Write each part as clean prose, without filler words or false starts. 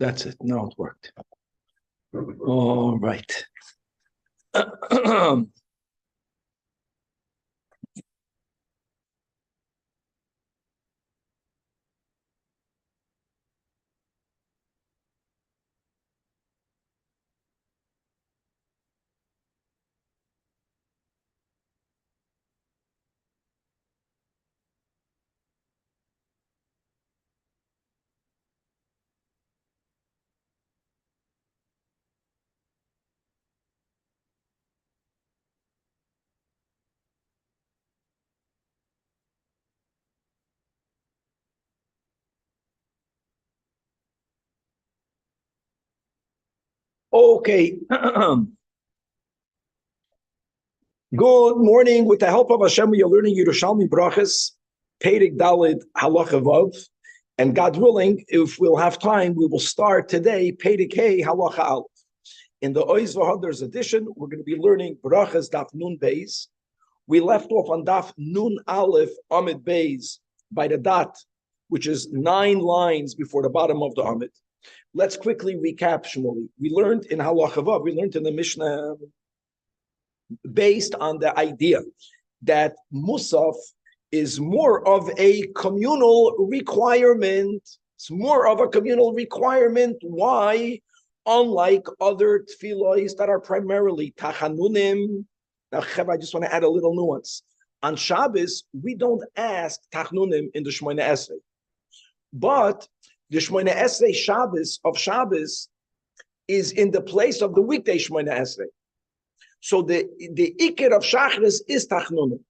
That's it. Now it worked. All right. Okay. Good morning. With the help of Hashem, we are learning Yerushalmi Brachas, Perek Daled Halacha Vav, and God willing, if we'll have time, we will start today Perek Hey Halacha Aleph. In the Oiz V'Hadar's edition, we're going to be learning Brachas Daf Nun Beis. We left off on Daf Nun Aleph Amid Beis by the dot, which is 9 lines before the bottom of the Amid. Let's quickly recap, Shmuley. We learned in Halacha Vav, we learned in the Mishnah, based on the idea that Musaf is more of a communal requirement. It's more of a communal requirement. Why? Unlike other tefillos that are primarily tachanunim. Now, I just want to add a little nuance. On Shabbos, we don't ask tachanunim in the Shmoyne Esrei. But the Shmoyne Esrei Shabbos of Shabbos is in the place of the weekday Shmoyne Esrei. So the Iker of Shachris is Tachnunim,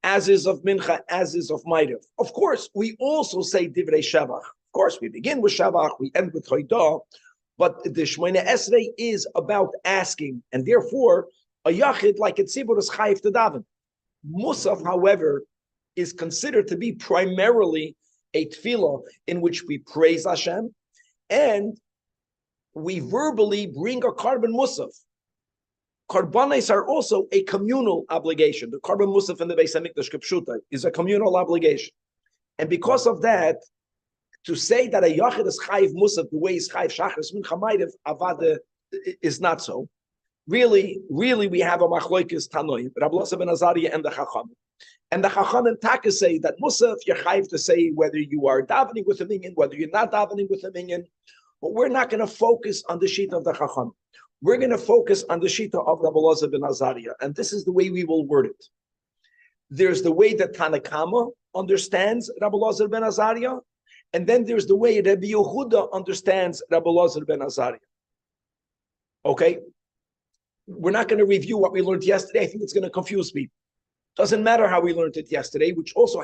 as is of Mincha, as is of Ma'ariv. Of course, we also say Divrei Shavach. Of course, we begin with Shavach, we end with Chodah, but the Shmoyne Esrei is about asking, and therefore, a Yachid, like a Tzibur, is Chayif to Daven. Musaf, however, is considered to be primarily a tefillah in which we praise Hashem, and we verbally bring a carbon Musaf. Karbanis are also a communal obligation. The Karban Musaf in the Beis HaMikdash Kipshuta is a communal obligation. And because of that, to say that a Yachid is Chayiv Musaf the way he's Chayiv Shachris Mincha Ma'ariv Avada is not so. Really, we have a Machloikis Tanoim, Rabbi Elazar ben Azariah and the Chachamim. And the Chachamim Taka say that Musaf, you're Chayiv to say whether you are davening with a minyan, whether you're not davening with a minyan. But we're not going to focus on the sheet of the Chachamim. We're going to focus on the Shita of Rabbi Elazar ben Azariah, and this is the way we will word it. There's the way that Tanakama understands Rabbi Elazar ben Azariah, and then there's the way Rabbi Yehuda understands Rabbi Elazar ben Azariah. Okay? We're not going to review what we learned yesterday. I think it's going to confuse people. Doesn't matter how we learned it yesterday, which also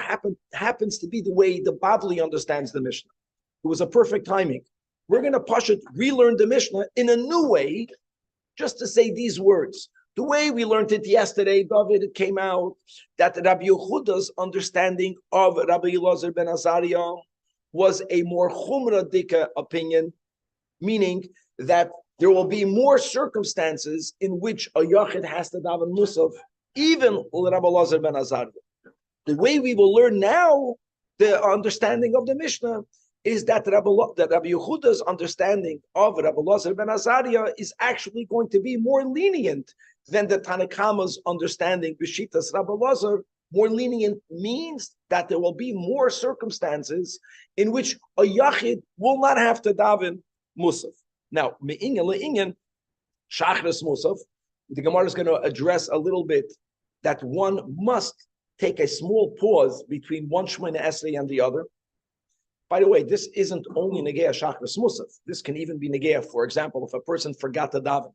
happens to be the way the Bavli understands the Mishnah. It was a perfect timing. We're going to relearn the Mishnah in a new way, just to say these words. The way we learned it yesterday, David, it came out that Rabbi Yehuda's understanding of Rabbi Elazar ben Azariah was a more chumra dika opinion, meaning that there will be more circumstances in which a yachid has to daven musaf, even Rabbi Elazar ben Azariah. The way we will learn now the understanding of the Mishnah is that Rabbi Yehuda's understanding of Rabbi Elazar ben Azariah is actually going to be more lenient than the Tanakama's understanding. B'shitas Rabbi Elazar, more lenient means that there will be more circumstances in which a yachid will not have to daven musaf. Now, me'inyan le'inyan, shachris musaf, the Gemara is going to address a little bit that one must take a small pause between one Shemona Esrei and the other. By the way, this isn't only Negea Shachris Musaf. This can even be Negea, for example, if a person forgot to daven.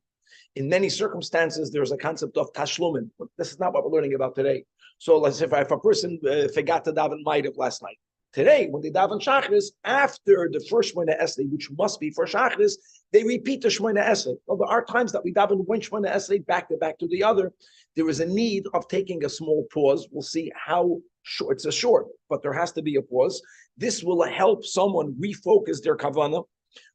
In many circumstances, there's a concept of Tashlumin. This is not what we're learning about today. So let's say if a person forgot to daven Ma'ariv last night. Today, when they daven Shachris, after the first Shemona Esrei, which must be for Shachris, they repeat the Shemona Esrei. Well, there are times that we daven one Shemona Esrei back to the other. There is a need of taking a small pause. We'll see how short. It's a short, but there has to be a pause. This will help someone refocus their kavanah.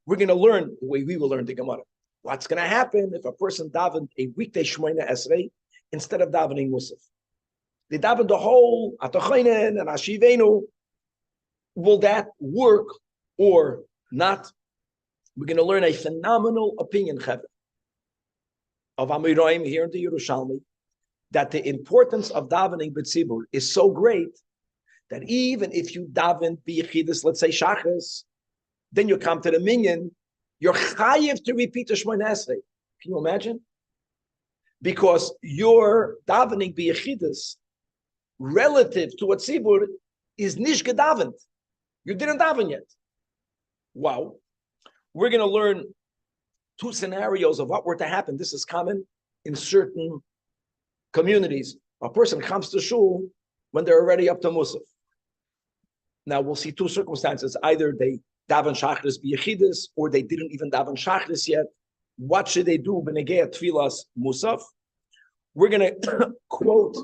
We're going to learn the way we will learn the Gemara. What's going to happen if a person davened a weekday Shemona Esrei instead of davening Musaf? They davened the whole Atachainen and Ashivenu. Will that work or not? We're going to learn a phenomenal opinion, Chavre, of Amiroim here in the Yerushalmi, that the importance of davening b'tzibur is so great that even if you daven b'yechidus, let's say shachas, then you come to the minyan, you're chayiv to repeat the Shmoneh Esrei. Can you imagine? Because your davening b'yechidus relative to a tzibur is nish gedavent. You didn't daven yet. Wow. We're going to learn two scenarios of what were to happen. This is common in certain communities. A person comes to shul when they're already up to Musaf. Now we'll see two circumstances. Either they daven shachris b'yechidus, or they didn't even daven shachris yet. What should they do? B'negei tfilas Musaf. We're going to quote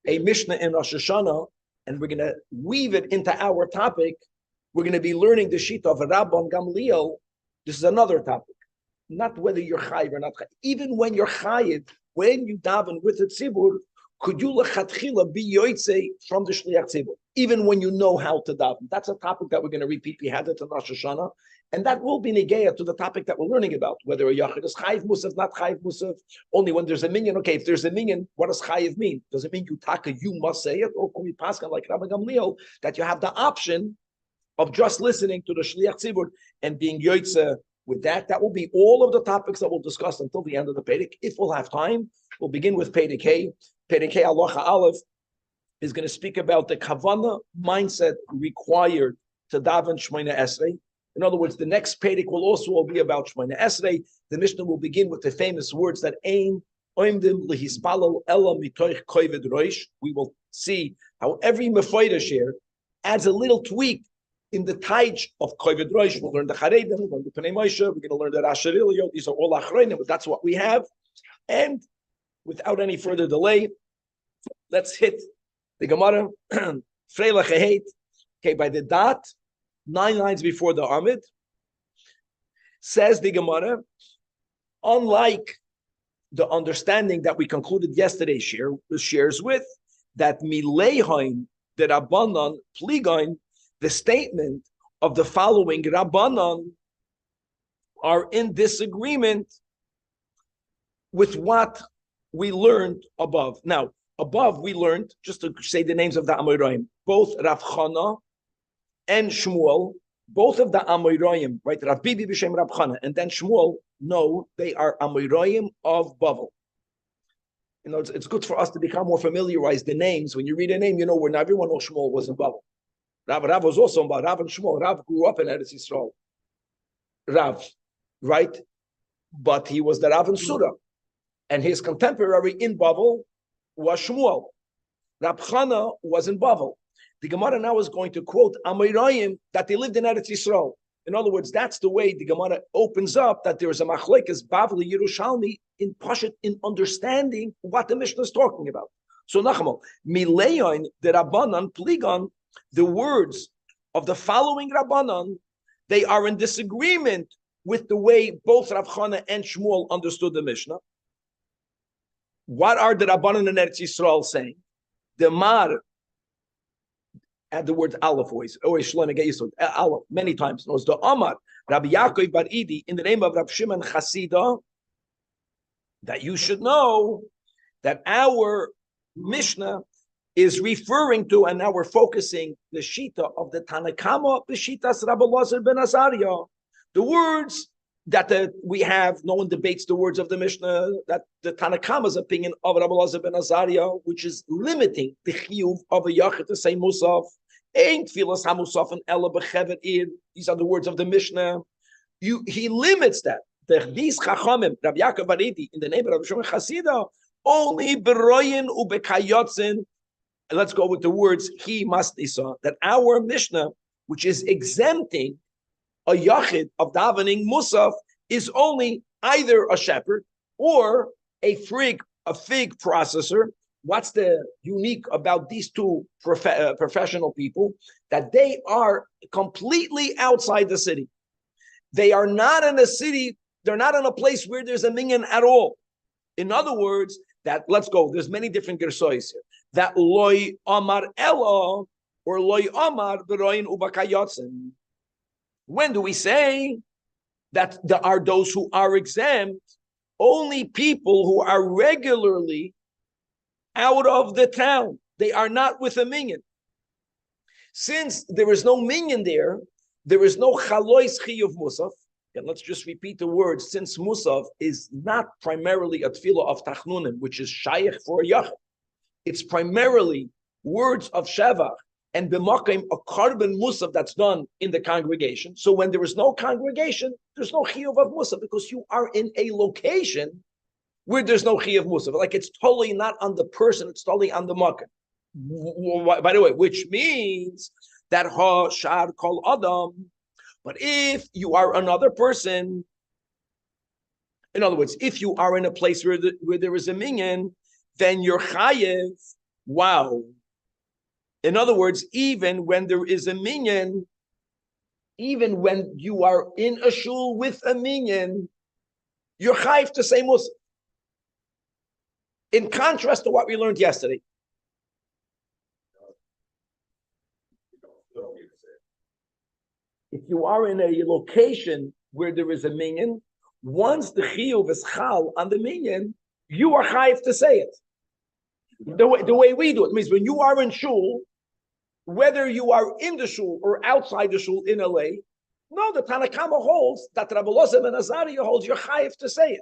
a Mishnah in Rosh Hashanah, and we're going to weave it into our topic. We're going to be learning the sheet of Rabbi and Gamliel. This is another topic. Not whether you're chayiv or not chayiv. Even when you're chayiv, when you daven with the tzibur, could you lechatchila be yoytze from the shliach tzibur? Even when you know how to daven. That's a topic that we're going to repeat. We had it in Rosh Hashanah, and that will be negeya to the topic that we're learning about. Whether a yachid is chayiv musaf, not chayiv musaf. Only when there's a minyan. Okay, if there's a minyan, what does chayiv mean? Does it mean you must say it, or can we pass like Rabbi Gamliel that you have the option of just listening to the shliach tzibur and being yoytze with that? That will be all of the topics that we'll discuss until the end of the Perek. If we'll have time, we'll begin with Perek Hey. Perek Hey Halacha Aleph is going to speak about the kavanah mindset required to daven Shmoneh Esrei. In other words, the next Perek will also be about Shmoneh Esrei. The Mishnah will begin with the famous words that Ein oimdim lehispalel ela mitoich koived roish. We will see how every mefoidesh here adds a little tweak in the taich of koived roish. We'll learn the Charedim, we'll learn the Pnei Moshe, we're going to learn the Rasharilio. These are all achronim, but that's what we have. And without any further delay, let's hit the Gemara. Freilach Heit. Okay, by the dot, 9 lines before the Amid, says the Gemara, unlike the understanding that we concluded yesterday shares with, that mileihain, the Rabbanan, pligain, the statement of the following Rabbanan are in disagreement with what we learned above. Now, above we learned, just to say the names of the Amoraim, both Rav Chana and Shmuel, both of the Amoraim, right? Rav Bibi b'shem Rav Chana, and then Shmuel, no, they are Amoraim of Bavel. You know, it's good for us to become more familiarized the names. When you read a name, you know where not everyone knows Shmuel was in Bavel. Rav was also in Bavel. Rav and Shmuel. Rav grew up in Eretz Yisrael. Rav, right? But he was the Rav in Surah. And his contemporary in Bavel was Shmuel. Rab Chana was in Bavel. The Gemara now is going to quote Amoraim that they lived in Eretz Yisrael. In other words, that's the way the Gemara opens up that there is a machlekes Bavli Yerushalmi in Pashat in understanding what the Mishnah is talking about. So Nachmal, Mileyon, the Rabbanan, Pligon, the words of the following Rabbanan, they are in disagreement with the way both Rav Chana and Shmuel understood the Mishnah. What are the Rabbanan in Eretz Yisrael saying? The Mar, add the word Aleph always Aleph, many times knows the Amar, Rabbi Yaakov Bar Idi, in the name of Rav Shimon Chasida, that you should know that our Mishnah is referring to, and now we're focusing the Shita of the Tanakama, the Shitas Rabbi Lazar ben Azariah. The words that we have, no one debates the words of the Mishnah, that the Tanakama's opinion of Rabbi Lazar ben Azariah, which is limiting the chiyuv of a yachid to say musaf, ain't filas hamusaf and ela bechevet ir. These are the words of the Mishnah. He limits that. These chachamim, Rabbi Yaakov Bar Idi, in the name of Rabbi Shimon Chasida, only beroyin ubekayotzin. Let's go with the words he must isa, that our Mishnah, which is exempting a yachid of davening musaf, is only either a shepherd or a fig processor. What's the unique about these two professional people? That they are completely outside the city. They are not in a city. They're not in a place where there's a minyan at all. In other words, that let's go. There's many different gersois here. That loy amar elo or loy amar beroyin ubakayotzen. When do we say that there are those who are exempt, only people who are regularly out of the town. They are not with a minyan. Since there is no minyan there is no chalois chiyuv musaf. And let's just repeat the words. Since musaf is not primarily a tefillah of tachnunim, which is shayach for a yachid, it's primarily words of shevach and b'makim a korban musaf that's done in the congregation. So when there is no congregation, there's no chiyuv of musaf because you are in a location where there's no chiyuv musaf. Like it's totally not on the person; it's totally on the makom. By the way, which means that ha shar kol adam. But if you are another person, in other words, if you are in a place where there is a minyan, then you're chayev. Wow. In other words, even when there is a minyan, even when you are in a shul with a minyan, you're chayev to say musaf. In contrast to what we learned yesterday. If you are in a location where there is a minyan, once the chiyuv is chal on the minyan, you are chayiv to say it. The way we do it means when you are in shul, whether you are in the shul or outside the shul in LA, no, the Tanna Kama holds that Rabbi Elazar ben Azariah holds you're chayiv to say it.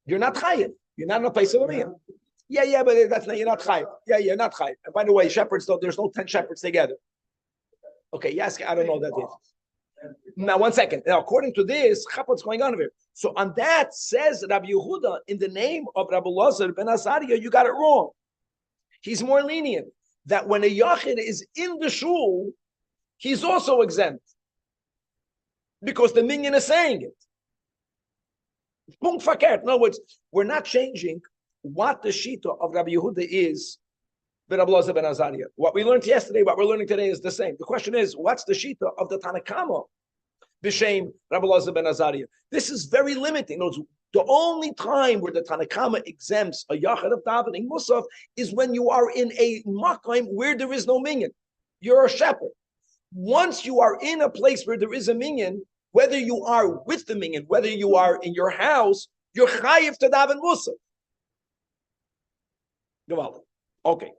You're not chayiv. You're not in a place of a minyan. Yeah, but that's not, you're not chayiv. Yeah, you're not chayiv. And by the way, shepherds, though, there's no 10 shepherds together. Okay, yes, I don't know that is. Now, 1 second. Now, according to this, what's going on here? So on that says Rabbi Yehuda, in the name of Rabbi Elazar ben Azariah, you got it wrong. He's more lenient. That when a yachid is in the shul, he's also exempt. Because the minyan is saying it. In other words, we're not changing what the shita of Rabbi Yehuda is, Rabbi Elazar ben Azariah. What we learned yesterday, what we're learning today is the same. The question is, what's the shita of the Tanna Kama, b'shem Rabbi Elazar ben Azariah? This is very limiting. The only time where the Tanna Kama exempts a yachid of davening musaf is when you are in a makom where there is no minyan. You're a shepherd. Once you are in a place where there is a minyan, whether you are with the minyan, whether you are in your house, you're chayiv to daven musaf. Okay.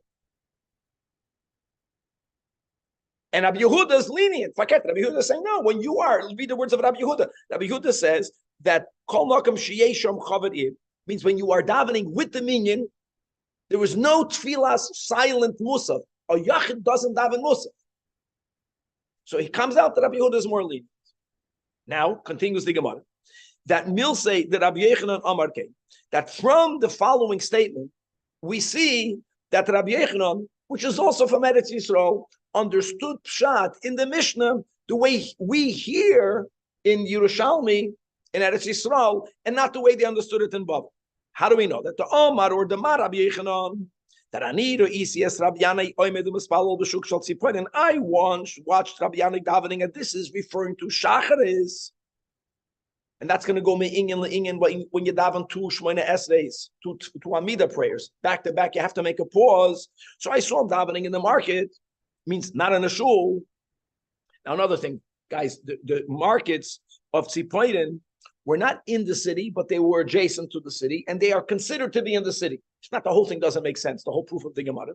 And Rabbi Yehuda is lenient. Rabbi Yehuda is saying, no, when you are, read the words of Rabbi Yehuda. Rabbi Yehuda says that kol makam sheyesham chavad means when you are davening with the minyan, there is no tfilas silent musaf. A yachid doesn't daven musaf. So he comes out that Rabbi Yehuda is more lenient. Now, continues the Gemara, that Milsei, that Rabbi Yechanan Amar came, that from the following statement, we see that Rabbi Yechanan, which is also from Eretz Yisrael, understood Pshat in the Mishnah the way we hear in Yerushalmi, in Eretz Yisrael, and not the way they understood it in Babel. How do we know that? The Omar or the Mar Rabbi Yechanan, that Anir or ECS Rabbi Yanai Oimed U'Mispalol B'Shuk Shal Tzipor, and I once watched Rabbi Yanai davening, and this is referring to Shacharis, and that's going to go me'inyan when you daven two Shmoyne Esreis, two Amida prayers, back to back. You have to make a pause. So I saw him davening in the market, means not in a shul. Now another thing, guys, the markets of Tzipoiden were not in the city, but they were adjacent to the city, and they are considered to be in the city. It's not the whole thing doesn't make sense, the whole proof of the Gemara.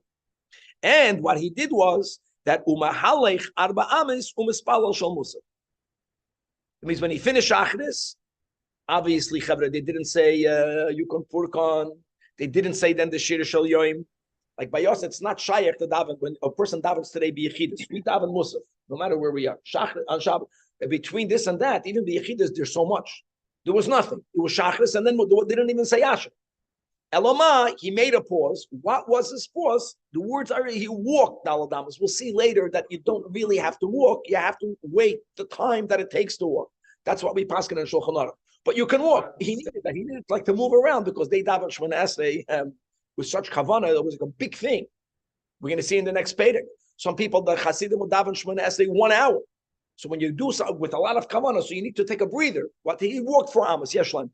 And what he did was that umahalech arba amis umispalal shal musaf. It means when he finished Shachris, obviously, Chavra, they didn't say Yukon Purkan, they didn't say then the Shir Shal Yoim. Like by us, it's not Shayach to daven. When a person davens today, be Yechidus. We daven musaf, no matter where we are. Shachris, on Shabbat. Between this and that, even the Yechidus, there's so much. There was nothing. It was Shachris, and then they didn't even say Asher. Elama, he made a pause. What was his pause? The words are, he walked Daladamas. We'll see later that you don't really have to walk. You have to wait the time that it takes to walk. That's what we paskin in Shulchan Aruch. But you can walk. He needed that. He needed like to move around because they daven Shemona Esrei with such kavanah. It was like a big thing. We're going to see in the next Pedic. Some people, the Hasidim will daven Shemona Esrei 1 hour. So when you do something with a lot of kavanah, so you need to take a breather. What he walked for Amos, Yeshlan.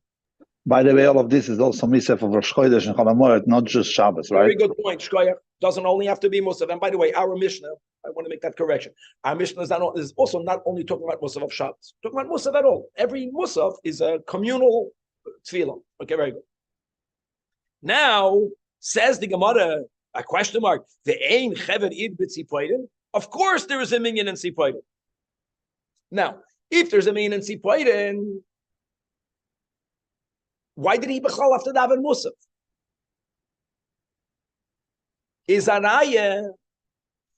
By the way, all of this is also Misef of Rosh Chodesh and Chol, not just Shabbos, right? Very good point. Shkoyach doesn't only have to be Musaf. And by the way, our Mishnah, I want to make that correction. Our Mishnah is also not only talking about Musaf of Shabbos, talking about Musaf at all. Every Musaf is a communal tefillah. Okay, very good. Now, says the Gemara, a question mark, the Ein Chever Id B'Tzipoiden. Of course there is a minyan in Tzipoiden. Now, if there's a minyan in Tzipoiden, why did he b'chal have to daven Musaf? Is a raya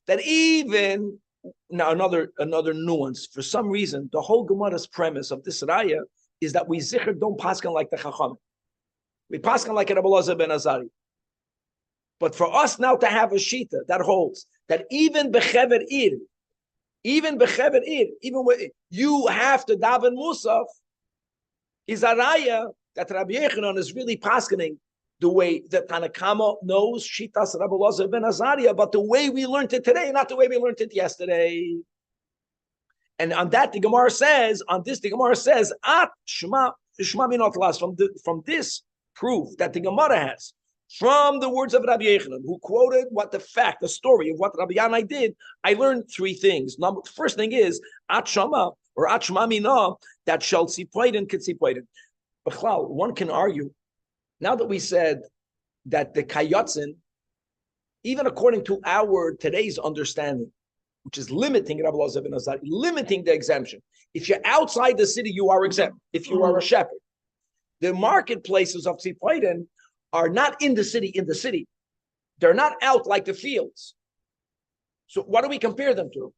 that even now another nuance. For some reason, the whole Gemara's premise of this raya is that we zikr don't paskan like the Chacham. We paskan like Rabbi Elazar ben Azari. But for us now to have a shita that holds that even b'chever ir, even when you have to daven Musaf, is a raya that Rabbi Yechanan is really paskening the way that Tanakama knows Shitas Rabbi Elazar ben Azariah, but the way we learned it today, not the way we learned it yesterday. And on that, the Gemara says, At Shema Minot Las, from this proof that the Gemara has, from the words of Rabbi Yechanan, who quoted the story of what Rabbi Yanai did, I learned three things. The first thing is, At Shema, or At Shema Minah, that shall tzipoiden ketzipoiden. But one can argue, now that we said that the kayotzin, even according to our today's understanding, which is limiting Rabbi Elazar ben Azari, limiting the exemption. If you're outside the city, you are exempt. If you are a shepherd, the marketplaces of Tzipoiden are not in the city. They're not out like the fields. So what do we compare them to?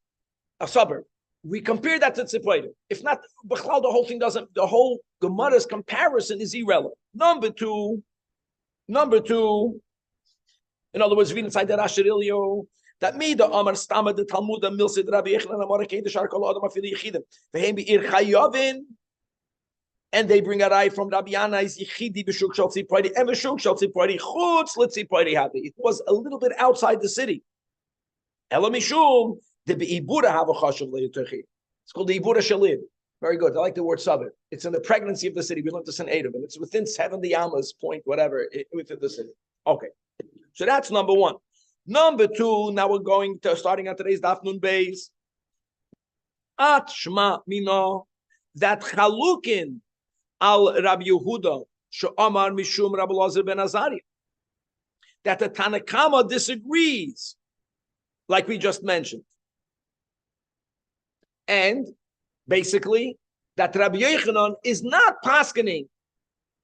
A suburb. We compare that to Tzipoiden. If not, the whole Gemara's comparison is irrelevant. Number two, in other words, read inside the Rashirilio, that me, the Amar Stama, the Talmud, the Milsid, Rabbi Yechanan, Amar Kei, the Sharkal, Adam, Afili Yechidim, Vehem Be'ir Chayovin, and they bring a rai from Rabbi Yanai's Yechidi, B'Shuk Shal Tzipoidi, and B'Shuk Shal Tzipoidi, Chutz L'Tzipoidi Havi. It was a little bit outside the city. Elamishum, the Be'ibura have a Chashav Le'yutechi. It's called the Ibura Shalid. Very good. I like the word Sabit. It's in the pregnancy of the city. We learned this in Eidov, and it's within 70 Amas point, whatever, within the city. Okay. So that's number one. Number two, now we're going to, starting on today's Daf Nun Beis. At Shema Mino, that Chalukin al Rabbi Yehuda, She'amar Mishum Rabbi Elazar ben Azariah. That the Tanakama disagrees, like we just mentioned. And basically, that Rabbi Yechanan is not paskening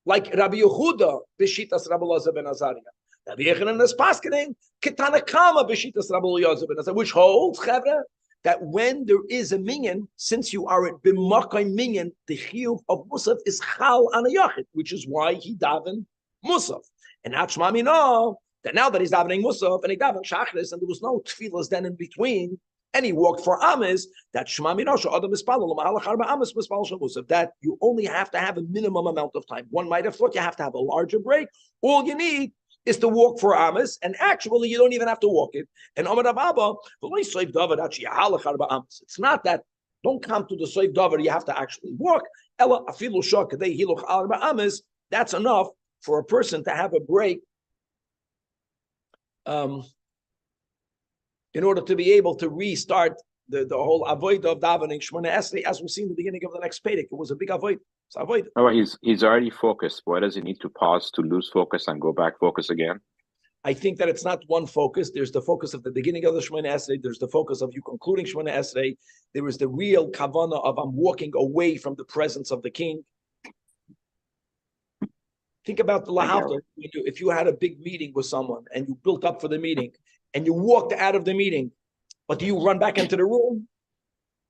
like Rabbi Yehuda b'shitas Rabbi Elazar ben Azariah. Rabbi Yechanan is paskening ketanakama b'shitas Rabbi Elazar ben Azariah, which holds, chavre, that when there is a minyan, since you are at b'makay minyan, the chiyuv of Musaf is chal on a yachid, which is why he davened Musaf. And Hachma Minah, that now that he's davening Musaf and he davened Shachris, and there was no tefillas then in between, and he walked for Amis, that Shema Minosha Adam Mispalal Mahalach Arba Amis Mispalal Shamusaf, that you only have to have a minimum amount of time. One might have thought you have to have a larger break. All you need is to walk for Amis, and actually you don't even have to walk it. And Amar Abba, it's not that, don't come to the Soif Davar, you have to actually walk. Ella Afilu Shak Kadei Hiluch Arba Amis, that's enough for a person to have a break. In order to be able to restart the whole avoid of davening Shmona Esrei, as we see in the beginning of the next Pedic, it was a big avoid. It's avoid. Oh, he's already focused. Why does he need to pause to lose focus and go back focus again? I think that it's not one focus. There's the focus of the beginning of the Shmona Esrei. There's the focus of you concluding Shmona Esrei. There is the real kavana of I'm walking away from the presence of the king. Think about the lahavta. If you had a big meeting with someone and you built up for the meeting, and you walked out of the meeting, but do you run back into the room?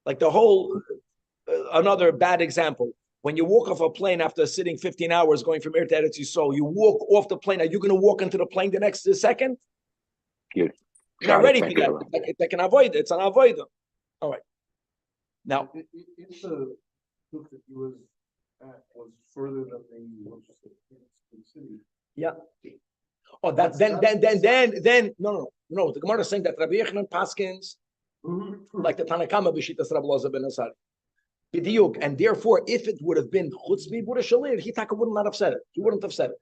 Like the whole, another bad example. When you walk off a plane after sitting 15 hours going from here to Eretz Yisrael, you walk off the plane. Are you going to walk into the plane the next second? You're not ready for that. It's like an avoid. It's an avoid. All right. Now, if the book that he was at was further than the city. Yeah. Oh, then no. The Gemara is saying that Rabbi Yechanan paskins like the Tanakama b'shitas Rabbi Elazar ben Azariah. B'diuk. And therefore, if it would have been chutzmi b'ura shalir, he would not have said it. He wouldn't have said it.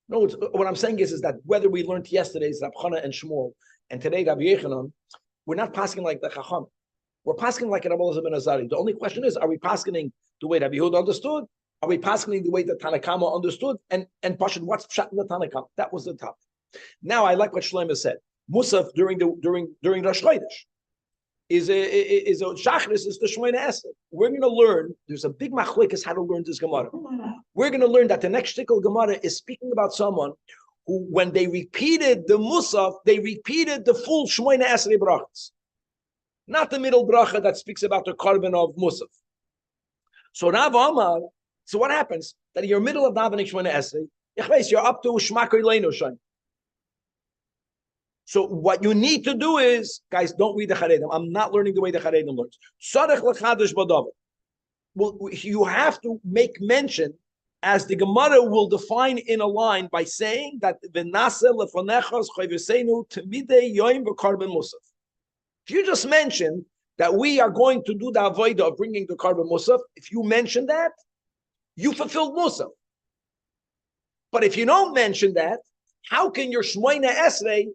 No, what I'm saying is that whether we learned yesterday's Rab Chana and Shmuel, and today Rabbi Yechanan, we're not passing like the Chacham. We're passing like Rabbi Elazar ben Azari. The only question is, are we passing the way Rabbi Yehuda understood? Are we passing the way that Tanakama understood? And Pashut, what's pshat in the Tanakama? That was the topic. Now I like what Shlomo said. Musaf during Rosh Chodesh is a Shachris is the Shemona Esrei. We're going to learn. There's a big machlokes how to learn this Gemara. We're going to learn that the next shtickle Gemara is speaking about someone who, when they repeated the Musaf, they repeated the full Shemona Esrei brachas, not the middle bracha that speaks about the carbon of Musaf. So Rav Amar. So what happens? That in your middle of davening Shemona Esrei, you're up to Shmakar Leinu Shem. So what you need to do is, guys, don't read the Charedim. I'm not learning the way the Charedim learns. Tzarech l'chadash b'davar. Well, you have to make mention, as the Gemara will define in a line, by saying that v'nase lefonechos chayvesenu temidei yoim v'karben musaf. If you just mention that we are going to do the avodah of bringing the karban musaf, if you mention that, you fulfilled musaf. But if you don't mention that, how can your Shemona Esrei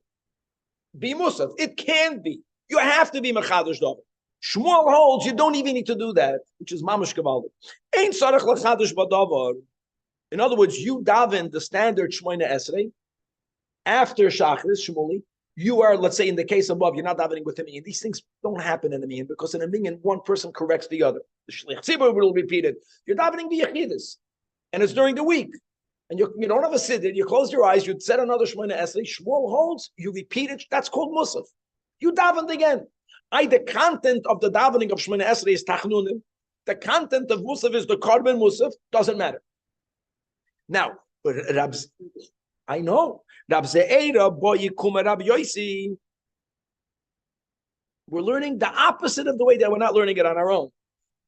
be musaf? It can be. You have to be mechadash davar. Shmuel holds you don't even need to do that, which is mamash kavaldik. Ein tzarech lechadash badavar. In other words, you daven the standard Shemona Esrei after Shachris Shmuli. You are, let's say, in the case above, you're not davening with a minyan. These things don't happen in a minyan because in a minyan, one person corrects the other. The shliach tzibur will repeat it. You're davening the yechidus, and it's during the week. And you don't have a siddur, you close your eyes, you said another Shemona Esrei, Shmuel holds, you repeat it, that's called Musaf. You davened again. The content of the davening of Shemona Esrei is Tachnunim. The content of Musaf is the Karban Musaf, doesn't matter. Now, I know, Rab Ze'era, Boyikuma Rab Yosi, we're learning the opposite of the way that we're not learning it on our own.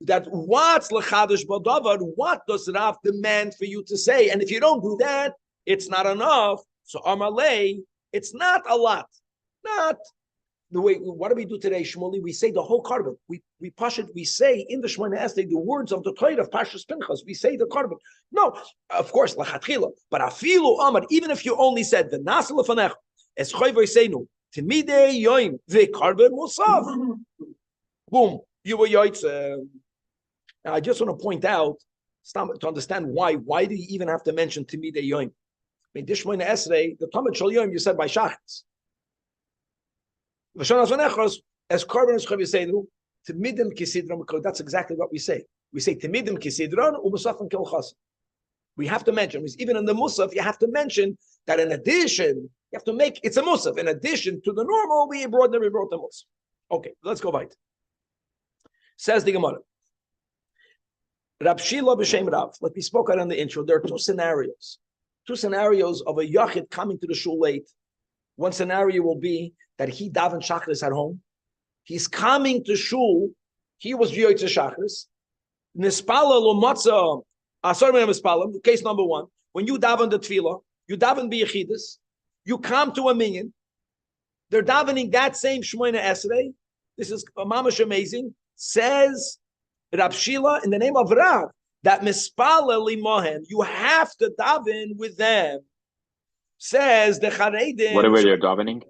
That what's lechadash badavar? What does Rav demand for you to say? And if you don't do that, it's not enough. So Amalei, it's not a lot. Not the way. What do we do today, Shmuli? We say the whole carbon. We push it. We say in the Shemona Esrei the words of the Torah of Parshas Pinchas. We say the carbon. No, of course lachatchila. But afilu Amar, even if you only said the Nasa lefanech es choyvei seinu timidei yoim the carbon musaf. Boom, you were yoitz. Now, I just want to point out, to understand why. Why do you even have to mention Timidei Yoim? I mean, Dishmoina Esrei, the Talmud Shal Yoim, you said by Shachas. V'shanas v'nechos, as Karban is Chavisenu, Timidim Kisidron, that's exactly what we say. We say Timidim Kisidron, Umusafan Kilchas. We have to mention, even in the Musaf, you have to mention that in addition, you have to make, it's a Musaf. In addition to the normal, we brought the Musaf. Okay, let's go right. Says the Gemara. Rab Shila b'shem Rav, like we spoke out in the intro, there are two scenarios of a yachid coming to the shul late. One scenario will be that he daven shachris at home. He's coming to shul. He was yoytze shachris. Nispala lo matzah. Sorry, case number one. When you daven the tefillah, you daven b'yechidus. You come to a minyan. They're davening that same Shemona Esrei. This is mamash amazing. Says Rab Shila, in the name of Rav, that mispala limohen, you have to daven with them. Says the Charedim. Whatever you're davening.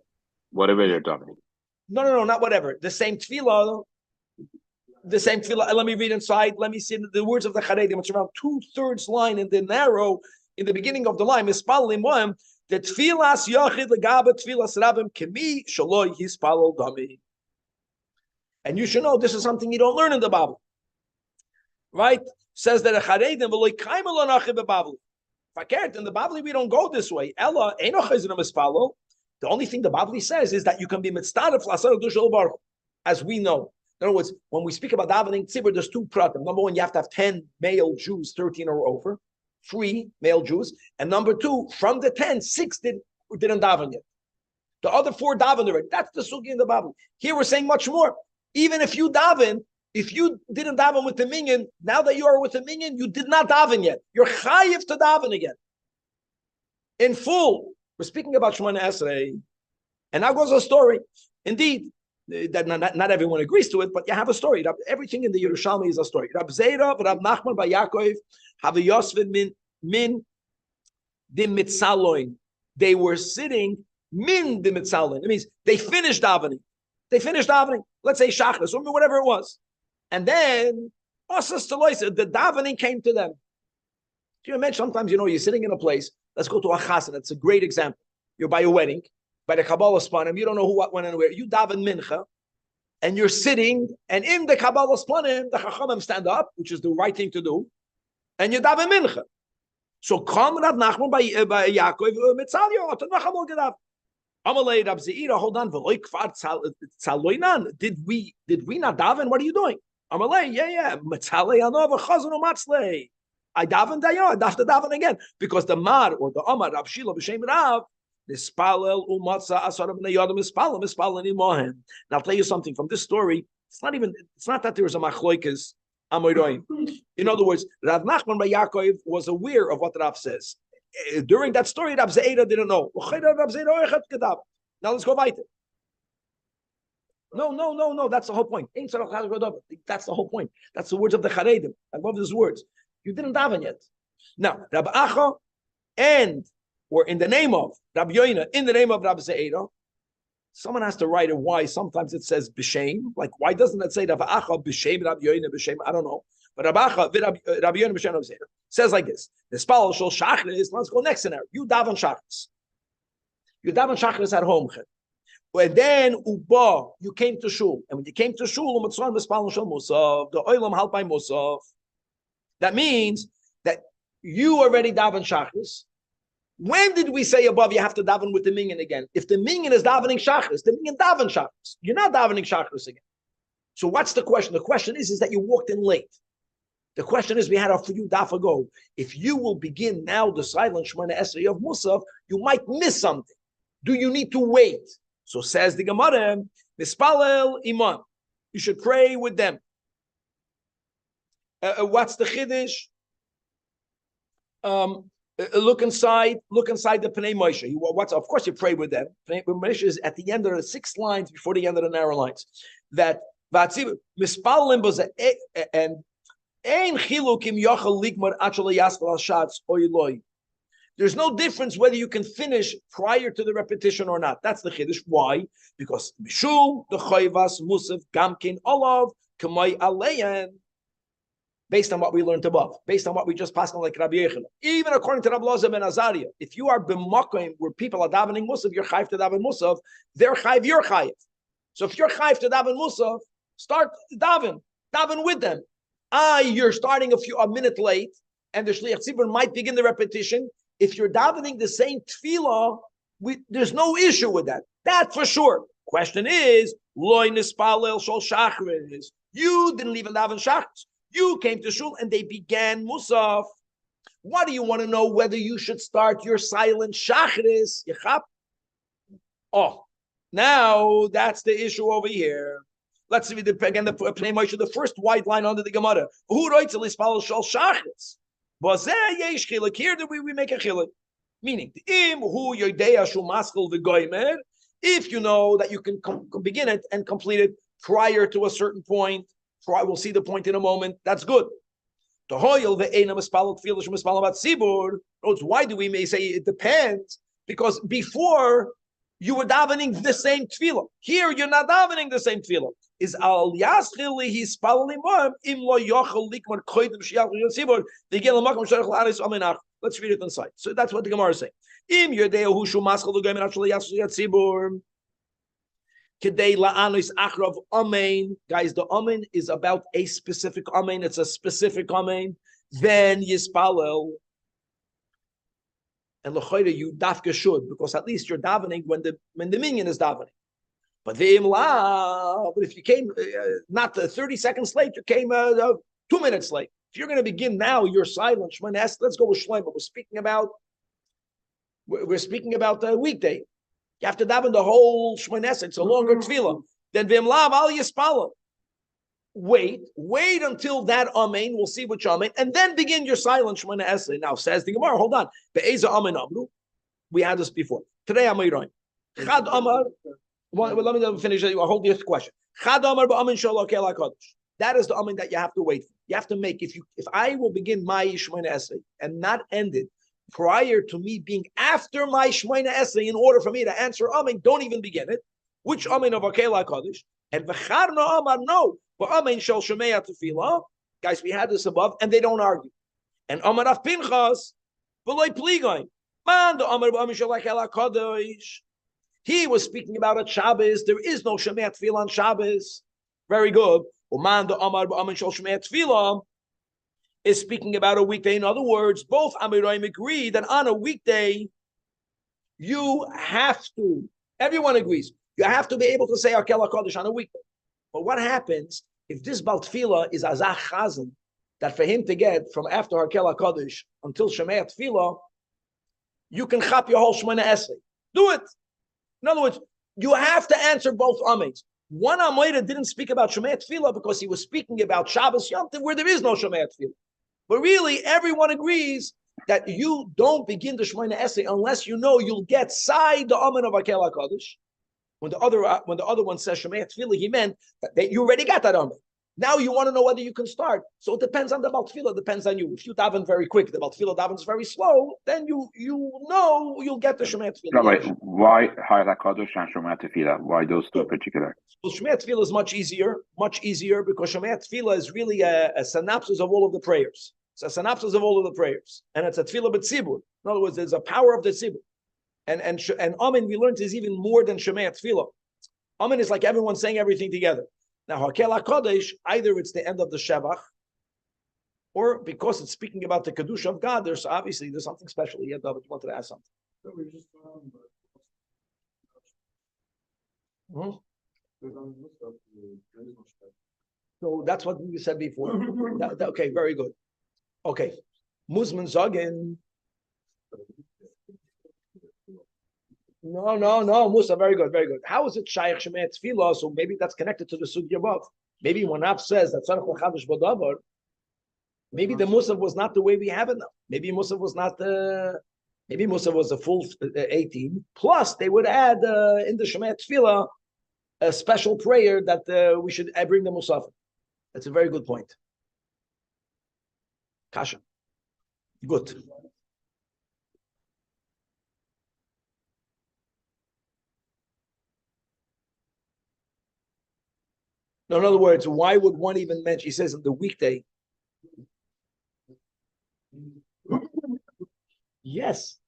No, not whatever. The same tefillah. Let me read inside. Let me see the words of the Charedim. It's around 2/3 line in the beginning of the line. Mispala limohen. The tefillas yachid legaba tefillas rabim kemi shaloi hispalol dami. And you should know this is something you don't learn in the Bible. Right? Says that a Charedim v'loy kaimel anachim b'Bavli. Fakert in the Bavli we don't go this way. Ella eino chayzin mispalo. The only thing the Bavli says is that you can be mitzdaref l'asar dushel baruch, as we know. In other words, when we speak about davening tzibur, there's two pratim. Number one, you have to have 10 male Jews, 13 or over, 3 male Jews, and number two, from the 10, 6 didn't daven yet. The other 4 davened already. That's the sugi in the Bavli. Here we're saying much more. Even if you daven. If you didn't daven with the minyan, now that you are with the minyan, you did not daven yet. You're chayiv to daven again. In full. We're speaking about Shemona Esrei. And now goes a story. Indeed, that not everyone agrees to it, but you have a story. Everything in the Yerushalmi is a story. Rab Zera, Rab Nachman, Bar Yaakov, have a Yosvin min dim mitzaloin. They were sitting min dim mitzaloin. It means they finished davening. Let's say shachris, or whatever it was, and then the davening came to them. Do you imagine? Sometimes you're sitting in a place. Let's go to a chassan. That's a great example. You're by a wedding, by the Kabbalah Spanim. You don't know who, what, when, and where. You daven mincha, and you're sitting, and in the Kabbalah Spanim, the Chachamim stand up, which is the right thing to do, and you daven mincha. So come Rav Nachman by Yaakov Mitzalyo. Amalei Rab Zeira, hold on. Did we not daven? What are you doing? Amalei, yeah. Mitzalei anov chazon umatzlei. I davened I have to daven again because the mar or the amar Rab Shila b'shem Rav nispalel umatza asar b'nei yadam mispalel imohem. Now I'll tell you something from this story. It's not that there was a machloikas amoyroim. In other words, Rav Nachman by Yaakov was aware of what Rav says. During that story, Rab Zeira didn't know. Now let's go weiter. No. That's the whole point. That's the whole point. That's the words of the Charedim. I love these words. You didn't daven yet. Now, Rab Acha or in the name of Rab Yoina, in the name of Rab Zeira, someone has to write it why. Sometimes it says b'shem. Like, why doesn't it say Rab Acha b'shem, Rab Yoina b'shem? I don't know. But Rab Acha, Rab Yoina b'shem Rab Zeira says like this. The spal shel shachris. Let's go next scenario. You daven shachris. You daven shachris at home. And then uba, you came to shul. And when you came to shul, the oilam halp by musav. That means that you already daven shachris. When did we say above you have to daven with the minyan again? If the minyan is davening shachris, the minyan daven shachris. You're not davening shachris again. So what's the question? The question is that you walked in late. The question is, we had a for you daf ago. If you will begin now the silent Shemana Esrei of Musaf, you might miss something. Do you need to wait? So says the Gemara, Mispalel Iman. You should pray with them. What's the Chiddush? Look inside the Pnei Moshe. Of course you pray with them. Pnei Moshe is at the end of the 6 lines before the end of the narrow lines. That Mispalim was and there's no difference whether you can finish prior to the repetition or not. That's the chiddush. Why? Because mishum the chayvas musaf gamkin olav kamay aleyan. Based on what we learned above, based on what we just passed on, like Rabbi Yechon. Even according to Rabbi Loza ben Azariah, if you are b'makom where people are davening musaf, you're chayv to daven musaf. They're chayv, you're chayv. So if you're chayv to daven musaf, start daven with them. You're starting a minute late, and the Shliach Tzibur might begin the repetition. If you're davening the same tefillah, there's no issue with that. That for sure. Question is, loy nispalel shol shachris. You didn't even daven shachris. You came to shul and they began musaf. What do you want to know? Whether you should start your silent shachris? Now that's the issue over here. Let's see again the Pnei Moshe, the first white line under the Gemara. Who writes the lispal shal shachris? Here do we make a chiluk? Meaning, if you know that you can begin it and complete it prior to a certain point, we'll see the point in a moment. That's good. Why do we may say it depends? Because before you were davening the same tefillah. Here you're not davening the same tefillah. Is al yaschili his spalalim im lo yochel likmar koydem shiach yosibor the gel makom sharach laris amenach. Let's read it inside. So that's what the Gemara is saying. Im yodeu hu shu maschel lo goyim actually yatzibor kedei la'anos achrav amen. Guys, the amen is about a specific amen. It's a specific amen. Then yispalel. And l'choyre you dafka should, because at least you're davening when the minyan is davening. But if you came not 30 seconds late, you came 2 minutes late. If you're going to begin now, you're silent. Let's go with Shlomo. We're speaking about the weekday. You have to daven the whole Shmones. It's a longer tefillah. Then v'imlav al yispala. Wait until that amen. We'll see which amen, and then begin your silent Shemona Esrei. Now says the Gemara. Hold on. Be'eza amen amru. We had this before. Today I'm Chad Amar. Well, let me finish. I'll hold this question. That is the amen that you have to wait for. You have to make, if I will begin my Shemona essay and not end it prior to me being after my Shemona essay in order for me to answer amen, don't even begin it. Which amen of Akela Kodesh? And v'charna amar no, but amen shel Shemea Tefillah. Guys, we had this above, and they don't argue. And amar af Pinchas, v'loy pligoin. Man, the amar b'amen shel Akela Kodesh. He was speaking about a Shabbos. There is no Shemea Tefillah on Shabbos. Very good. Uman the Amar b'Amen Shel Shemei Tefillah is speaking about a weekday. In other words, both Amiroim agree that on a weekday you have to. Everyone agrees you have to be able to say Akela Kodesh on a weekday. But what happens if this Bal Tefillah is Azach Chazan, that for him to get from after Akela Kodesh until Shemei Tefillah, you can chop your whole Shemona essay. Do it. In other words, you have to answer both amens. One Amoida didn't speak about Shemei Tefillah because he was speaking about Shabbos Yom Tov, where there is no Shemei Tefillah. But really, everyone agrees that you don't begin the Shemona essay unless you know you'll get side the amen of Akel HaKadosh. When the other one says Shemei Tefillah, he meant that you already got that amen. Now you want to know whether you can start. So it depends on the Bal Tefillah. It depends on you. If you daven very quick, the Bal Tefillah davens very slow, then you know you'll get the Shemei Tefillah. Rabbi, why Hayat HaKadosh and Shemei Tefillah? Why those two in particular? So Shemei Tefillah is much easier because Shemei Tefillah is really a synopsis of all of the prayers. It's a synopsis of all of the prayers. And it's a Tefillah b'tzibur. In other words, there's a power of the tzibur. And Amen, we learned, is even more than Shemei Tefillah. Amen is like everyone saying everything together. Now, Hakel HaKodesh, either it's the end of the Shevach, or because it's speaking about the Kedusha of God, there's something special. Yeah, David, you wanted to ask something. that we just found, Mhm. but on this stuff, there is no stuff. So that's what we said before. Okay, very good. Okay. Muzman Zogin. No, Musa, very good, very good. How is it Shaykh Shemei Tefillah? So maybe that's connected to the Sugya above. Maybe when Ab says that Tzarech L'Chadash B'Davar, maybe the Musaf was not the way we have it now. Maybe Musaf was not the. Maybe Musaf was a full 18. Plus, they would add in the Shemei Tefillah a special prayer that we should bring the Musaf. That's a very good point. Kasha. Good. No, in other words, why would one even mention? He says on the weekday. Yes.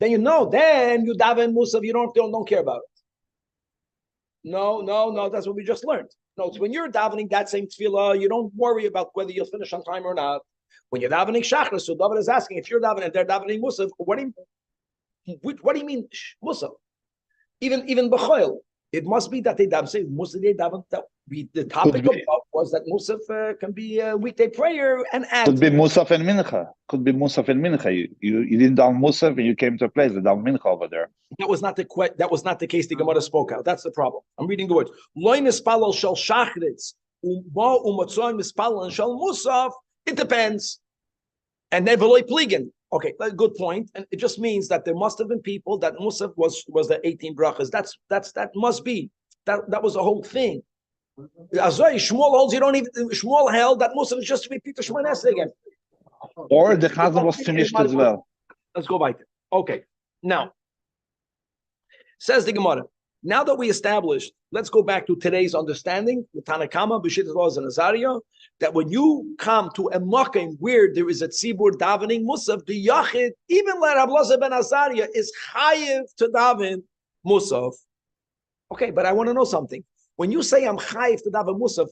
Then you daven Musaf, you don't care about it. No, that's what we just learned. No, it's when you're davening that same tefillah, you don't worry about whether you'll finish on time or not. When you're davening Shachar, so David is asking, if you're davening and they're davening Musaf, what do you mean Musaf? Even B'choil. It must be that they daven. Musaf they daven. The topic of was that Musaf can be a weekday prayer and add. Could be Musaf and Mincha. You didn't daven Musaf and you came to a place that daven Mincha over there. That was not the case the Gemara spoke out. That's the problem. I'm reading the words. Loy mispalal shel shachritz u'ma u'matzoy mispalal shel Musaf. It depends. And then v'loy pligen. Okay, good point. And it just means that there must have been people that Musaf was the 18 brachas. That must be. That was the whole thing. Shmuel holds you don't even. Shmuel held that Musaf is just to repeat the Shemona Esrei again. Or the Chazan was finished as well. Let's go back there. Okay. Now, says the Gemara. Now that we established, let's go back to today's understanding, the Tanakama, B'shittas Laws and Azariah, that when you come to a makom where there is a tzibur davening Musaf, the Yachid, even like Rabbi Elazar ben Azariah, is chayiv to daven Musaf. Okay, but I want to know something. When you say I'm chayiv to daven Musaf,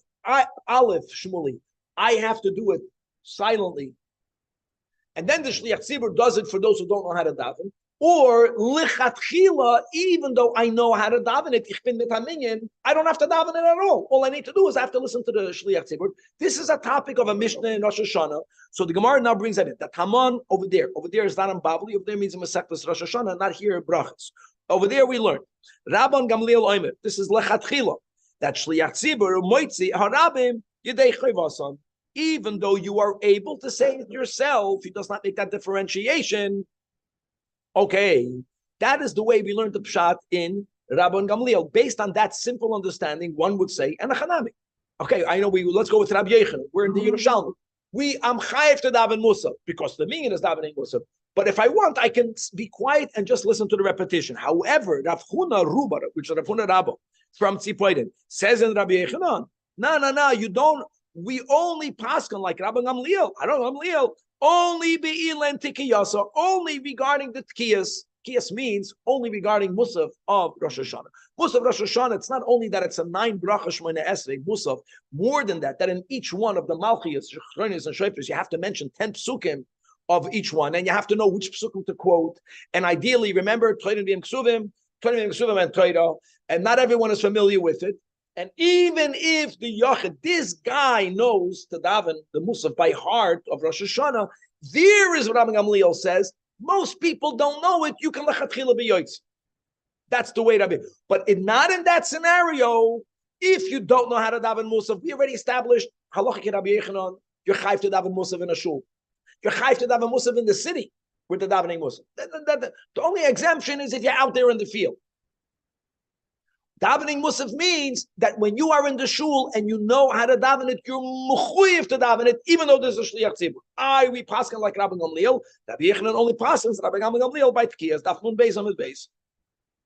Aleph Shmuli, I have to do it silently. And then the Shliach Tzibur does it for those who don't know how to daven. Or lichatchila, even though I know how to daven it, ich bin mit haminyan, I don't have to daven it at all. All I need to do is I have to listen to the Shliach Tzibur. This is a topic of a Mishnah in Rosh Hashanah. So the Gemara now brings that in. That Haman over there is not in Bavli. Over there means in Masechtas Rosh Hashanah, not here in Brachas. Over there we learn. Rabban Gamliel Oimer. This is lechatchila. That Shliach Tzibur moitzi harabim yedei chayvasan. Even though you are able to say it yourself, he does not make that differentiation. Okay, That is the way we learned the pshat in Rabbi and Gamliel. Based on that simple understanding, one would say, and a chanami. Okay, I know let's go with Rabbi Yechon. We're in the Yerushalmi. I'm chayiv to daven musaf because the meaning is davening musaf. But if I want, I can be quiet and just listen to the repetition. However, Rav Huna Rubar, which is Rav Huna Rabba from Tzipoiden, says in Rabbi Yechanan, no, you don't. We only paskan like Rabbi Gamliel. I don't know Gamliel. Only be'ilen tikiyasa. Only regarding the tikiyas. Tikiyas means only regarding musaf of Rosh Hashanah. Musaf Rosh Hashanah. It's not only that it's a 9 bracha shmona esrei musaf. More than that, that in each one of the malchiyas, shechronis, and shofars, you have to mention 10 psukim of each one, and you have to know which psukim to quote. And ideally, remember Torah v'im ksuvim and Torah, and not everyone is familiar with it. And even if the Yachid, this guy knows to daven the Musaf by heart of Rosh Hashanah, there is what Rabbi Gamliel says. Most people don't know it. You can lechatchila b'yoytz. That's the way Rabbi. But not in that scenario. If you don't know how to daven Musaf, we already established halachic Rabbi Yechanan. You're chayv to daven Musaf in a shul. You're chayv to daven Musaf in the city with the davening Musaf. The only exemption is if you're out there in the field. Davening Musaf means that when you are in the shul and you know how to daven it, you're mechuyev to daven it, even though there's a shliach tzibur. We paskin like Rabbi Gamliel. Rabbi Yechanan only paskins Rabbi Gamliel by tkiyas. Daf nun beis on his base.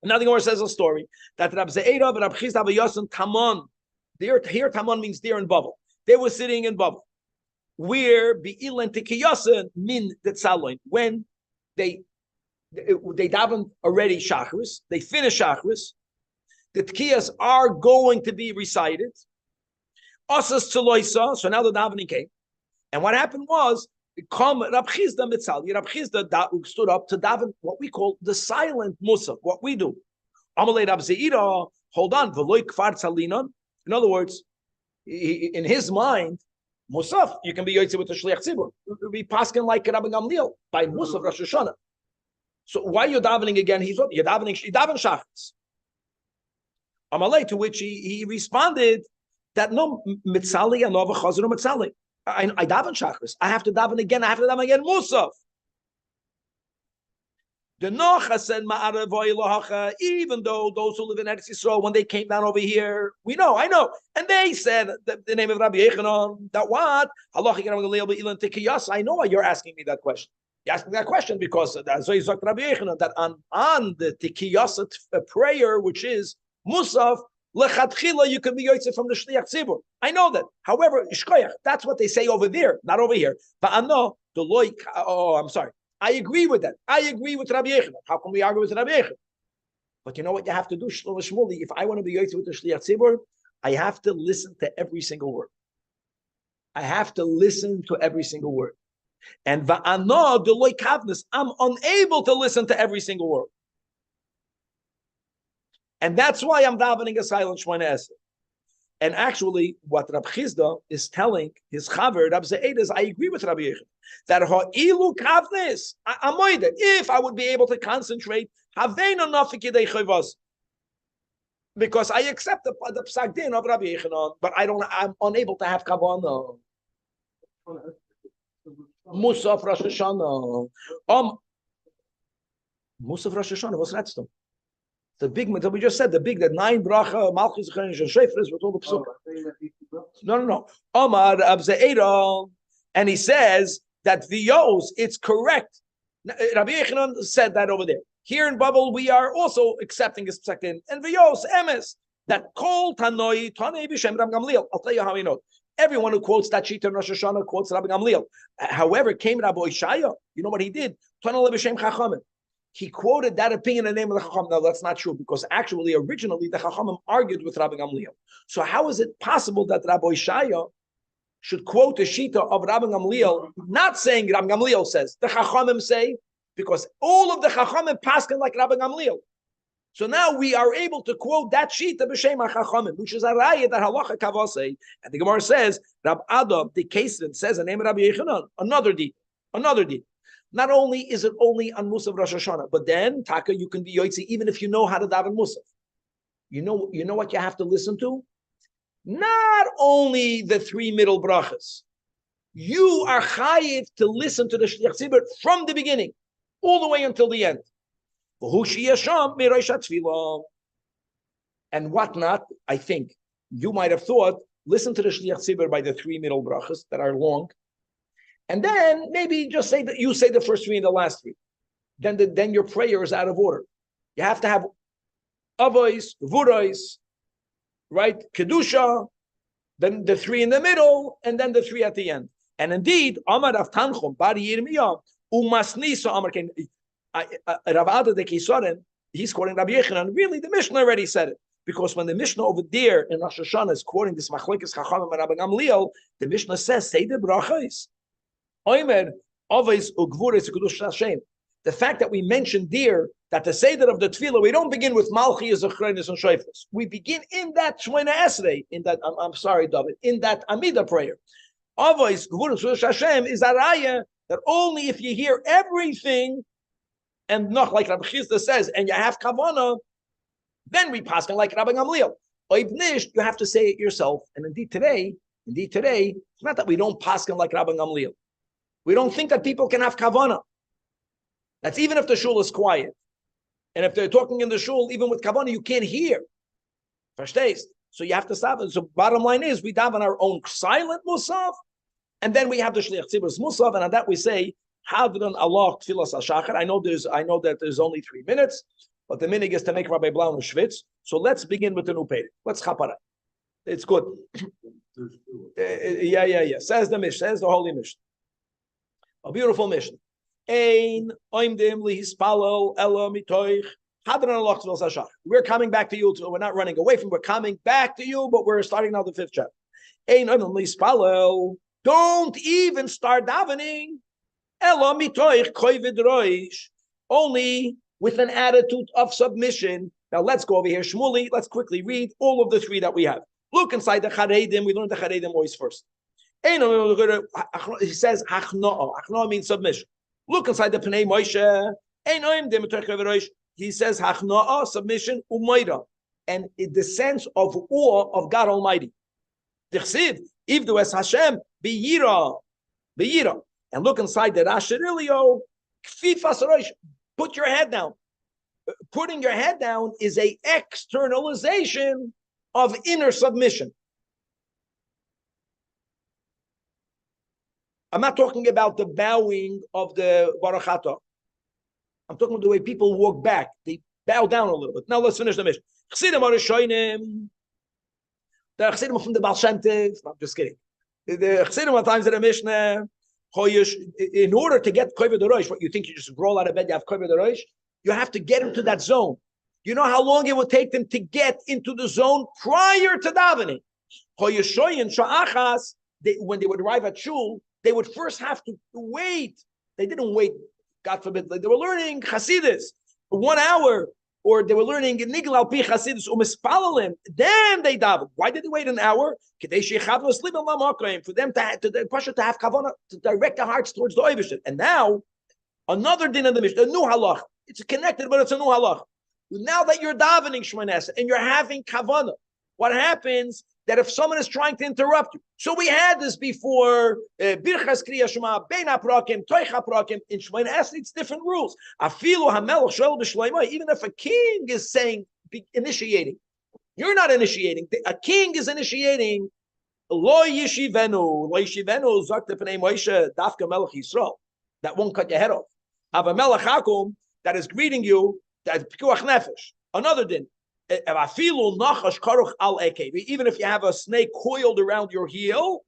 Now the Gemara says a story that Rabbi Ze'era and Rabbi Chizda Yosin Tamon. Here Tamon means there in Babel. They were sitting in Babel. Where be'ilen tikiyasin min detzaloin. When they davened already shachris, they finished shachris. The tkiyas are going to be recited. Asas tzeloisa. So now the davening came, and what happened was, Rab Chizda mitzal. Rab Chizda stood up to daven what we call the silent musaf. What we do. Amalei Rab Zeira. Hold on. V'loy kfar tzalinon. In other words, in his mind, musaf you can be yoytze with the shliach tzibur. Be paskin like Rabbi Gamliel by musaf Rosh Hashanah. So why are you davening again? You're davening shachris. Amalei, to which he responded that no mitzali and no v'chazir mitzali. I daven shachris. I have to daven again. Musaf. The Nocha said even though those who live in Eretz Yisrael, when they came down over here, I know, and they said the name of Rabbi Yechanan that what I know why you're asking me that question. You're asking that question because that's why Rabbi Yechanan that on the tikiyas prayer, which is Musaf, lechatchila, you can be yoytze from the shliach tzibur. I know that. However, ishkoyach, that's what they say over there, not over here. But I know the loy. Oh, I'm sorry. I agree with that. I agree with Rabbi Yechanan. How can we argue with Rabbi Yechanan? But you know what you have to do, Shmuley? If I want to be yoytze with the shliach tzibur, I have to listen to every single word. I have to listen to every single word. And va'ano the loy kavnes, I'm unable to listen to every single word. And that's why I'm davening a silent shmona esrei. And actually, what Rab Chizda is telling his chaver, Rab Ze'ed, is I agree with Rabbi Yechon that ha'ilu kavnes, if I would be able to concentrate, haveinu nafik yedei chayvas, because I accept the psak din of Rabbi Yechon, but I'm unable to have kavanah. Musaf Rosh Hashanah. Musaf Rosh Hashanah. What's that stuff? The big, we just said the 9 bracha, malchus, and shofars with all the psukim. No. Omar Abzeira, and he says that v'yos, it's correct. Rabbi Yechanan said that over there. Here in Babel, we are also accepting his psakin. And v'yos, emes, that kol tanoi, tanei b'shem Rabbi Gamliel. I'll tell you how we know. Everyone who quotes that sheet in Rosh Hashanah quotes Rabbi Gamliel. However, came Rabbi Ishaya. You know what he did? Tanei b'shem chachamim. He quoted that opinion in the name of the Chacham. Now, that's not true because actually, originally, the Chachamim argued with Rabbi Gamliel. So how is it possible that Rabbi Ishaya should quote the Shita of Rabbi Gamliel, not saying Rabbi Gamliel says, the Chachamim say, because all of the Chachamim paskin like Rabbi Gamliel. So now we are able to quote that Shita b'shem HaChachamim, which is a raya that halacha kavasei. And the Gemara says, Rab Adam, the Kesrin, says the name of Rabbi Yechanan, another deed. Not only is it only on Musaf Rosh Hashanah, but then Taka, you can be yoytze even if you know how to daven Musaf. You know what you have to listen to? Not only the 3 middle brachas. You are chayiv to listen to the shliach tzibur from the beginning, all the way until the end. And whatnot, I think you might have thought, listen to the Shliach Tzibur by the 3 middle brachas that are long, and then maybe just say that you say the first 3 and the last 3. Then your prayer is out of order. You have to have avois, vurais, right? Kedusha, then the 3 in the middle, and then the 3 at the end. And indeed, Amar Rav Tanchum, Bari Yirmiyah, Umasnisa Amar Ken, Rav Ada de Kisoren, he's quoting Rabbi Yechanan. Really, the Mishnah already said it. Because when the Mishnah over there in Rosh Hashanah is quoting this Machlekes Chachamim and Rabbi Gamliel, the Mishnah says, say the brachos. Omer, Avos, Ugvuris, Kedush Hashem. The fact that we mentioned there that the Seder of the Tefillah, we don't begin with Malchi, Zechrenis, and Shofros. We begin in that Shemona Esrei, in that, I'm sorry, David, in that Amida prayer. Avos, Gvuris, Kedush Hashem is a raya that only if you hear everything, and not like Rabbi Chizda says, and you have Kavanah, then we pass on like Rabbi Gamliel. Oibnish, you have to say it yourself. And indeed today, it's not that we don't pass on like Rabbi Gamliel. We don't think that people can have Kavanah. That's even if the shul is quiet. And if they're talking in the shul, even with Kavanah, you can't hear. Verstehst? So you have to stop it. So bottom line is, we daven our own silent Musaf, and then we have the Shliach Tzibur's Musaf, and on that we say, Hadran Allah Tfilas HaShachar. I know that there's only 3 minutes, but the minig is to make Rabbi Blau schwitz. So let's begin with the new Pedic. Let's chapara. It's good. Yeah. Says the Mishnah, says the Holy Mishnah. A beautiful Mishnah. Ein oimdim lihispalel ela mitoich hadran Allah tfilas hashachar. We're coming back to you. We're not running away from. We're coming back to you, but we're starting now the 5th chapter. Ein oimdim lihispalel. Don't even start davening. Ela mitoich kovid roish. Only with an attitude of submission. Now let's go over here, Shmuli. Let's quickly read all of the 3 that we have. Look inside the Charedim. We learned the Charedim always first. He says Hachnoah. Hachnoah means submission. Look inside the Pnei Moshe. He says Hachnoah, submission, umayra, and the sense of awe of God Almighty. Tichsiv, Ivdu es Hashem, biyira. And look inside the Rashi Ilio, Kfifas roish. Put your head down. Putting your head down is a externalization of inner submission. I'm not talking about the bowing of the Baruch. I'm talking about the way people walk back. They bow down a little bit. Now let's finish the mission. Chassidim are Rishonim. The Chassidim from the Baal Shem Tov. I'm just kidding. The Chassidim are times in the Mishnah. In order to get Koved Rosh, what you think you just roll out of bed, you have Koved Rosh, you have to get into that zone. You know how long it would take them to get into the zone prior to davening. When they would arrive at shul, they would first have to wait. They didn't wait, God forbid. They were learning Hasidus 1 hour, or they were learning Nigel al Pi Hasidus Umispalalim. Then they daven. Why did they wait an hour? For them to have kavanah, to direct their hearts towards the Oivishit. And now, another din of the Mishnah, a new halach. It's connected, but it's a new halach. Now that you're davening Shmoneh and you're having kavanah, what happens? That if someone is trying to interrupt you. So we had this before, Birchas Kriya Shema, Bein HaPrakim, Toich HaPrakim, in Shmoneh Esrei, it's different rules. Afilu HaMelech Shoel B'Shleimah, even if a king is saying, initiating, you're not initiating, a king is initiating, Lo Yishivenu, Zok Tepnei Moshe, Dafka Melech Yisrael, that won't cut your head off. Have a Melech Hakum that is greeting you, that is Pikuach Nefesh, another din. Even if you have a snake coiled around your heel,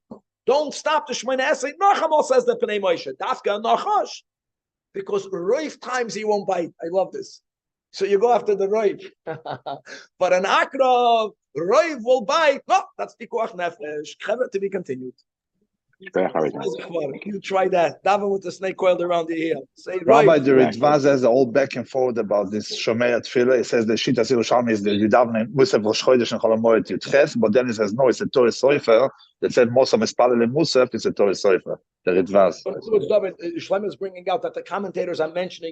don't stop the Shmoneh Esrei. Nachamol says the Pnei Moshe, Dafka Nachash, because roif times he won't bite. I love this. So you go after the roif. But an akrav, roif will bite. No, that's pikuach nefesh. To be continued. You try that. Daven with the snake coiled around the heel. Say, Rabbi, the Ritva says all back and forth about this Shomei Tefillah. It says the Shita Yerushalmi is the Yudaven Musaf Rosh Chodesh and Cholamoyet Yudches, but then it says no, it's a Torah Soifer that said Mosam Espalel Musaf. It's a Torah Soifer. The Ritva. Shlomo is bringing out that the commentators are mentioning